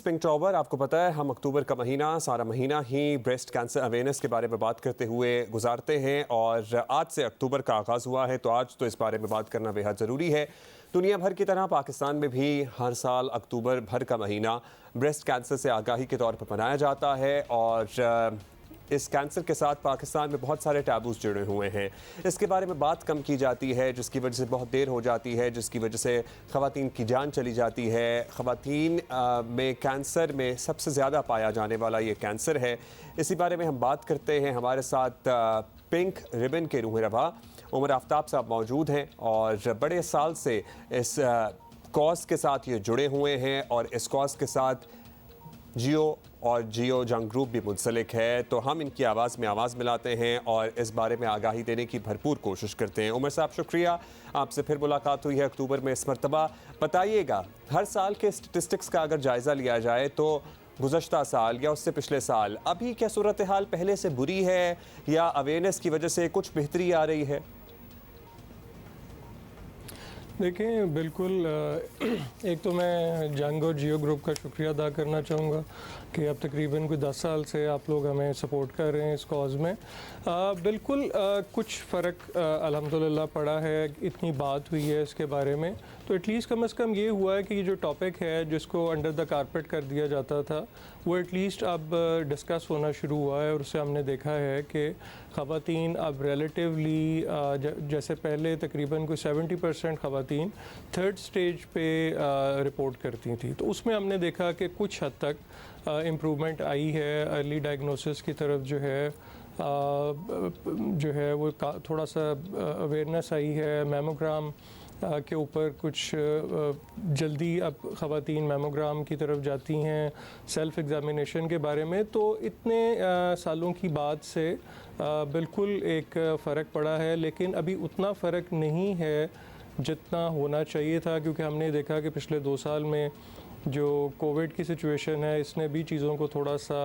पिंकटॉबर। आपको पता है हम अक्टूबर का महीना सारा महीना ही ब्रेस्ट कैंसर अवेयरनेस के बारे में बात करते हुए गुजारते हैं और आज से अक्टूबर का आगाज़ हुआ है तो आज तो इस बारे में बात करना बेहद ज़रूरी है। दुनिया भर की तरह पाकिस्तान में भी हर साल अक्टूबर भर का महीना ब्रेस्ट कैंसर से आगाही के तौर पर मनाया जाता है और इस कैंसर के साथ पाकिस्तान में बहुत सारे टैबूज जुड़े हुए हैं। इसके बारे में बात कम की जाती है जिसकी वजह से बहुत देर हो जाती है, जिसकी वजह से ख़वातीन की जान चली जाती है। ख़वातीन में कैंसर में सबसे ज़्यादा पाया जाने वाला ये कैंसर है। इसी बारे में हम बात करते हैं। हमारे साथ पिंक रिबन के रूह रवा उमर आफ्ताब साहब मौजूद हैं और बड़े साल से इस कॉज के साथ ये जुड़े हुए हैं और इस कॉज के साथ जियो जंग ग्रुप भी मुंसलिक है। तो हम इनकी आवाज़ में आवाज़ मिलाते हैं और इस बारे में आगाही देने की भरपूर कोशिश करते हैं। उमर साहब शुक्रिया, आपसे फिर मुलाकात हुई है अक्टूबर में इस मरतबा। बताइएगा, हर साल के स्टेटिस्टिक्स का अगर जायज़ा लिया जाए तो गुज़श्ता साल या उससे पिछले साल अभी क्या सूरत हाल पहले से बुरी है या अवेयरनेस की वजह से कुछ बेहतरी आ रही है? देखें, बिल्कुल एक तो मैं जंग और जियो ग्रुप का शुक्रिया अदा करना चाहूँगा कि अब तकरीबन कोई 10 साल से आप लोग हमें सपोर्ट कर रहे हैं इस कॉज़ में। बिल्कुल कुछ फ़र्क अल्हम्दुलिल्लाह पड़ा है, इतनी बात हुई है इसके बारे में, तो एटलीस्ट कम से कम ये हुआ है कि ये जो टॉपिक है जिसको अंडर द कारपेट कर दिया जाता था वो एटलीस्ट अब डिस्कस होना शुरू हुआ है और उससे हमने देखा है कि ख़वातीन अब रिलेटिवली जैसे पहले तकरीबन कोई 70% ख़वातीन थर्ड स्टेज पे रिपोर्ट करती थी, तो उसमें हमने देखा कि कुछ हद तक इम्प्रूवमेंट आई है। अर्ली डायग्नोसिस की तरफ जो है वो थोड़ा सा अवेयरनेस आई है। मैमोग्राम के ऊपर कुछ जल्दी अब ख़वातीन मैमोग्राम की तरफ जाती हैं सेल्फ़ एग्ज़ामिनेशन के बारे में। तो इतने सालों की बाद से बिल्कुल एक फ़र्क पड़ा है, लेकिन अभी उतना फ़र्क नहीं है जितना होना चाहिए था, क्योंकि हमने देखा कि पिछले 2 साल में जो कोविड की सिचुएशन है इसने भी चीज़ों को थोड़ा सा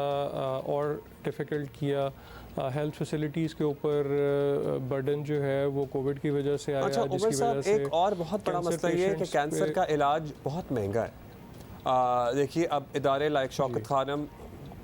और डिफ़िकल्ट किया। हेल्थ फैसिलिटीज़ के ऊपर बर्डन जो है वो कोविड की वजह से आया। अच्छा उमर साहब, एक और बहुत बड़ा मसला ये है कि कैंसर का इलाज बहुत महंगा है। देखिए, अब इदारे लाइक शौकत खानम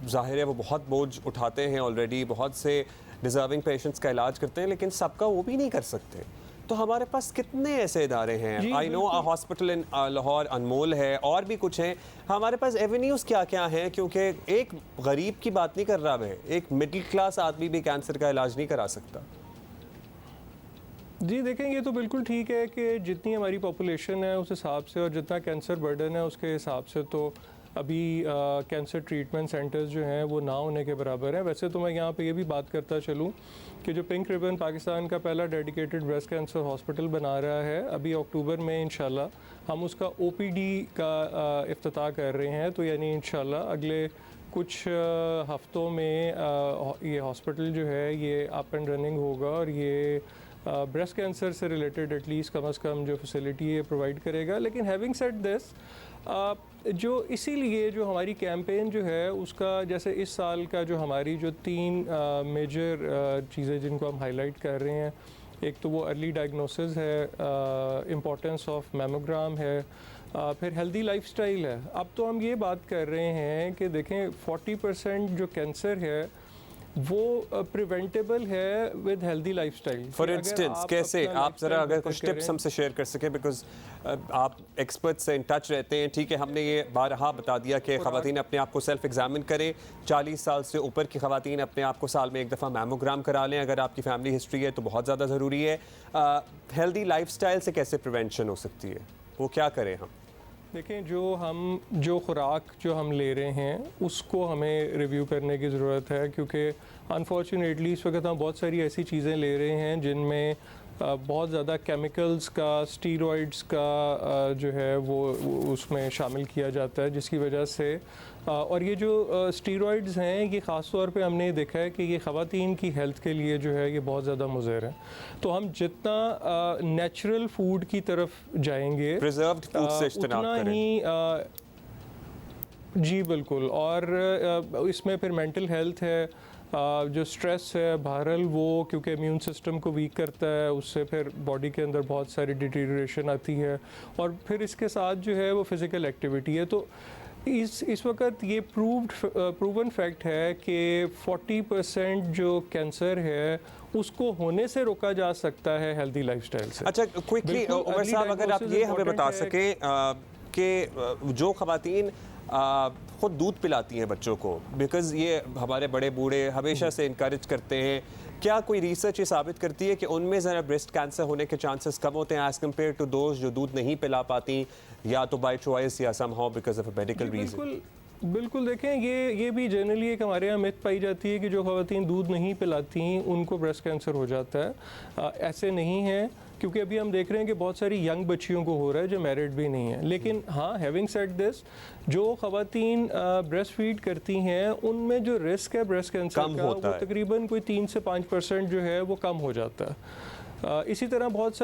ज़ाहिर है वो बहुत बोझ उठाते हैं ऑलरेडी, बहुत से डिज़र्विंग पेशेंट्स का इलाज करते हैं, लेकिन सबका वो भी नहीं कर सकते। तो हमारे पास कितने ऐसे इदारे हैं? I know hospital in Lahore Anmol है और भी कुछ हैं। हमारे पास एवेन्यूज़ क्या क्या हैं? क्योंकि एक गरीब की बात नहीं कर रहा मैं, एक मिडिल क्लास आदमी भी कैंसर का इलाज नहीं करा सकता। जी देखें, ये तो बिल्कुल ठीक है कि जितनी हमारी पॉपुलेशन है उस हिसाब से और जितना कैंसर बर्डन है उसके हिसाब से तो अभी कैंसर ट्रीटमेंट सेंटर्स जो हैं वो ना होने के बराबर हैं। वैसे तो मैं यहाँ पे ये भी बात करता चलूँ कि जो पिंक रिबन पाकिस्तान का पहला डेडिकेटेड ब्रेस्ट कैंसर हॉस्पिटल बना रहा है, अभी अक्टूबर में इंशाल्लाह हम उसका OPD का इफ्तिताह कर रहे हैं। तो यानी इंशाल्लाह अगले कुछ हफ्तों में ये हॉस्पिटल जो है ये अप एंड रनिंग होगा और ये ब्रेस्ट कैंसर से रिलेटेड एटलीस्ट कम से कम जो फैसिलिटी है प्रोवाइड करेगा। लेकिन हैविंग सेड दिस, जो इसीलिए जो हमारी कैंपेन जो है उसका, जैसे इस साल का जो हमारी जो 3 मेजर चीज़ें जिनको हम हाईलाइट कर रहे हैं, एक तो वो अर्ली डायग्नोसिस है, इम्पोर्टेंस ऑफ मैमोग्राम है, फिर हेल्दी लाइफस्टाइल है। अब तो हम ये बात कर रहे हैं कि देखें 40% जो कैंसर है वो प्रिवेंटेबल है with healthy lifestyle. For instance कैसे आप ज़रा अगर कुछ टिप्स हमसे शेयर कर सकें, बिकॉज आप एक्सपर्ट से इन टच रहते हैं। ठीक है, हमने ये बारहा बता दिया कि ख़वातीन अपने आप को सेल्फ एग्जामिन करें। 40 साल से ऊपर की ख़वातीन अपने आप को साल में एक दफ़ा मैमोग्राम करा लें। अगर आपकी फैमिली हिस्ट्री है तो बहुत ज़्यादा ज़रूरी है। हेल्दी लाइफस्टाइल से कैसे प्रिवेंशन हो सकती है, वो क्या करें हम? देखें, जो खुराक जो हम ले रहे हैं उसको हमें रिव्यू करने की ज़रूरत है, क्योंकि अनफॉर्चुनेटली इस वक्त हम बहुत सारी ऐसी चीज़ें ले रहे हैं जिनमें बहुत ज़्यादा केमिकल्स का, स्टीरॉइड्स का जो है वो उसमें शामिल किया जाता है, जिसकी वजह से और ये जो स्टीरॉइड्स हैं ये ख़ास तौर पे हमने देखा है कि ये ख़वातीन की हेल्थ के लिए जो है ये बहुत ज़्यादा मुज़र है। तो हम जितना नेचुरल फूड की तरफ जाएंगे, प्रिजर्व्ड फूड से इस्तेमाल उतना ही जी बिल्कुल। और इसमें फिर मेंटल हेल्थ है, जो स्ट्रेस है बहरहाल वो क्योंकि इम्यून सिस्टम को वीक करता है, उससे फिर बॉडी के अंदर बहुत सारी डिटीरिएशन आती है। और फिर इसके साथ जो है वो फ़िज़िकल एक्टिविटी है। तो इस वक्त ये प्रूवन फैक्ट है कि 40% जो कैंसर है उसको होने से रोका जा सकता है हेल्दी लाइफस्टाइल से। अच्छा, क्विकली उमर साहब, अगर आप ये हमें बता सकें कि जो ख़वातीन खुद दूध पिलाती हैं बच्चों को, बिकॉज़ ये हमारे बड़े बूढ़े हमेशा से इनकरेज करते हैं, क्या कोई रिसर्च ये साबित करती है कि उनमें ज़रा ब्रेस्ट कैंसर होने के चांसेस कम होते हैं एज़ कम्पेयर टू दोज जो दूध नहीं पिला पाती, या तो बाय चॉइस या somehow because of a medical reason? बिल्कुल देखें, ये भी जनरली एक हमारे यहाँ मिथ पाई जाती है कि जो ख़वातीन दूध नहीं पिलाती उनको ब्रेस्ट कैंसर हो जाता है। ऐसे नहीं है, क्योंकि अभी हम देख रहे हैं कि बहुत सारी यंग बच्चियों को हो रहा है जो मैरिड भी नहीं है। लेकिन हाँ, हैविंग सेड दिस, जो ख़वातीन ब्रेस्ट फीड करती हैं उनमें जो रिस्क है ब्रेस्ट कैंसर का वो तकरीबन कोई 3 से 5% जो है वो कम हो जाता है। इसी तरह बहुत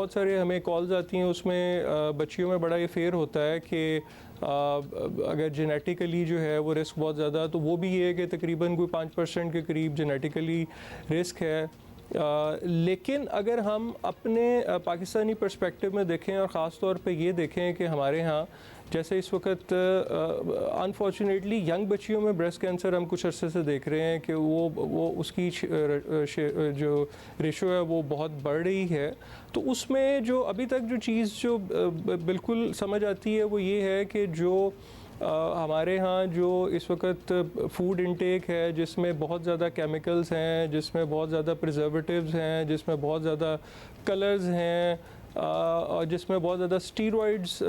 सारे हमें कॉल्स आती हैं, उसमें बच्चियों में बड़ा ये फेयर होता है कि अगर जेनेटिकली जो है वो रिस्क बहुत ज़्यादा, तो वो भी ये है कि तकरीबन कोई 5% के करीब जेनेटिकली रिस्क है। लेकिन अगर हम अपने पाकिस्तानी पर्सपेक्टिव में देखें और ख़ास तौर पे ये देखें कि हमारे यहाँ जैसे इस वक्त अनफॉर्चुनेटली यंग बच्चियों में ब्रेस्ट कैंसर हम कुछ अरसे से देख रहे हैं कि वो उसकी जो रेशो है वो बहुत बढ़ रही है। तो उसमें जो अभी तक जो चीज़ जो बिल्कुल समझ आती है वो ये है कि जो हमारे यहाँ जो इस वक्त फूड इंटेक है जिसमें बहुत ज़्यादा केमिकल्स हैं, जिसमें बहुत ज़्यादा प्रिजर्वेटिव्स हैं, जिसमें बहुत ज़्यादा कलर्स हैं और जिसमें बहुत ज़्यादा स्टीरॉइड्स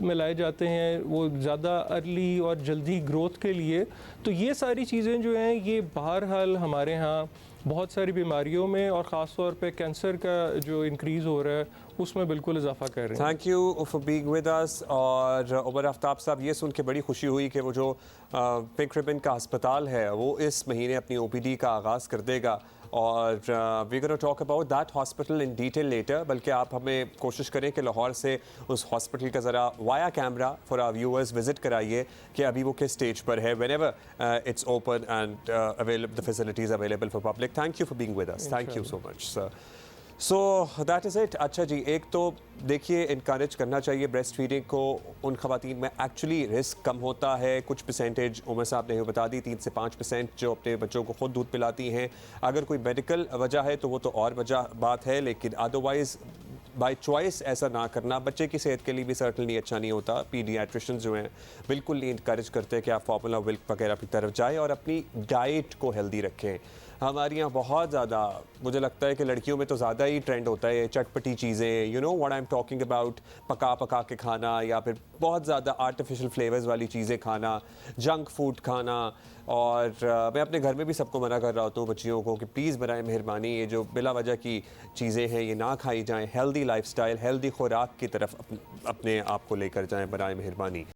मिलाए जाते हैं वो ज़्यादा अर्ली और जल्दी ग्रोथ के लिए, तो ये सारी चीज़ें जो हैं ये बहरहाल हमारे यहाँ बहुत सारी बीमारियों में और ख़ास तौर पे कैंसर का जो इंक्रीज़ हो रहा है उसमें बिल्कुल इजाफा कर रहे हैं। Thank you for being with अस। और उमर आफ्ताब साहब, ये सुन के बड़ी खुशी हुई कि वो जो पिंक रिबन का अस्पताल है वो इस महीने अपनी OPD का आगाज़ कर देगा, और we gonna talk about that hospital in detail later. बल्कि आप हमें कोशिश करें कि लाहौर से उस हॉस्पिटल का ज़रा via camera for our viewers visit कराइए कि अभी वो किस स्टेज पर है, whenever it's open and available the facilities available for public. Thank you for being with us, thank you so much sir. So that is it. अच्छा जी, एक तो देखिए इनकरेज करना चाहिए ब्रेस्ट फीडिंग को, उन ख़वातीन में एक्चुअली रिस्क कम होता है, कुछ परसेंटेज उमर साहब ने बता दी, 3 से 5% जो अपने बच्चों को खुद दूध पिलाती हैं। अगर कोई मेडिकल वजह है तो वो तो और वजह बात है, लेकिन अदरवाइज़ बाय चॉइस ऐसा ना करना बच्चे की सेहत के लिए भी सर्टनली अच्छा नहीं होता। पीडियाट्रिशन जो हैं बिल्कुल नहीं इनकरेज करते कि आप फार्मूला मिल्क वगैरह की तरफ जाएँ और अपनी डाइट को हेल्दी रखें। हमारे यहाँ बहुत ज़्यादा, मुझे लगता है कि लड़कियों में तो ज़्यादा ही ट्रेंड होता है चटपटी चीज़ें, you know what I am talking about, पका के खाना या फिर बहुत ज़्यादा आर्टिफिशियल फ्लेवर्स वाली चीज़ें खाना, जंक फूड खाना। और मैं अपने घर में भी सबको मना कर रहा होता हूँ बच्चियों को कि प्लीज़ बराए मेहरबानी ये जो बिला वजह की चीज़ें हैं ये ना खाई जाएँ, हेल्दी लाइफस्टाइल, हेल्दी खुराक की तरफ अपने आप को लेकर जाएँ बराए मेहरबानी।